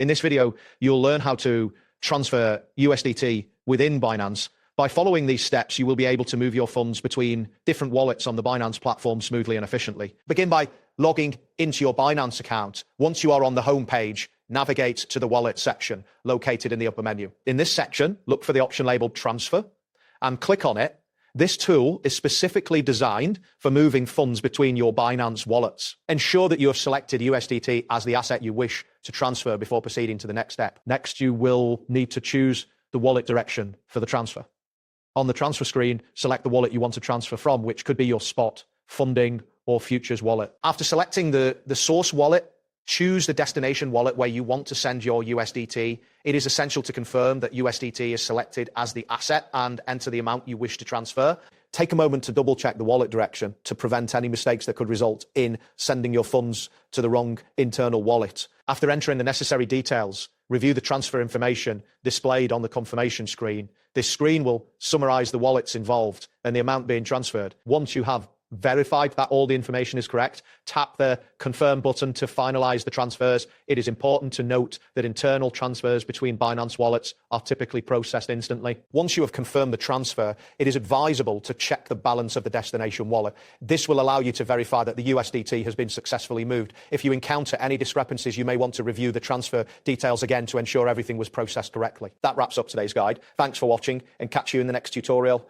In this video, you'll learn how to transfer USDT within Binance. By following these steps, you will be able to move your funds between different wallets on the Binance platform smoothly and efficiently. Begin by logging into your Binance account. Once you are on the home page, navigate to the wallet section located in the upper menu. In this section, look for the option labeled Transfer and click on it. This tool is specifically designed for moving funds between your Binance wallets. Ensure that you have selected USDT as the asset you wish to transfer before proceeding to the next step. Next, you will need to choose the wallet direction for the transfer. On the transfer screen, select the wallet you want to transfer from, which could be your spot, funding, or futures wallet. After selecting the source wallet, choose the destination wallet where you want to send your USDT. It is essential to confirm that USDT is selected as the asset and enter the amount you wish to transfer. Take a moment to double check the wallet direction to prevent any mistakes that could result in sending your funds to the wrong internal wallet. After entering the necessary details, review the transfer information displayed on the confirmation screen. This screen will summarize the wallets involved and the amount being transferred. Once you have verified that all the information is correct, tap the confirm button to finalize the transfers. It is important to note that internal transfers between Binance wallets are typically processed instantly. Once you have confirmed the transfer, it is advisable to check the balance of the destination wallet. This will allow you to verify that the USDT has been successfully moved. If you encounter any discrepancies, you may want to review the transfer details again to ensure everything was processed correctly. That wraps up today's guide. Thanks for watching and catch you in the next tutorial.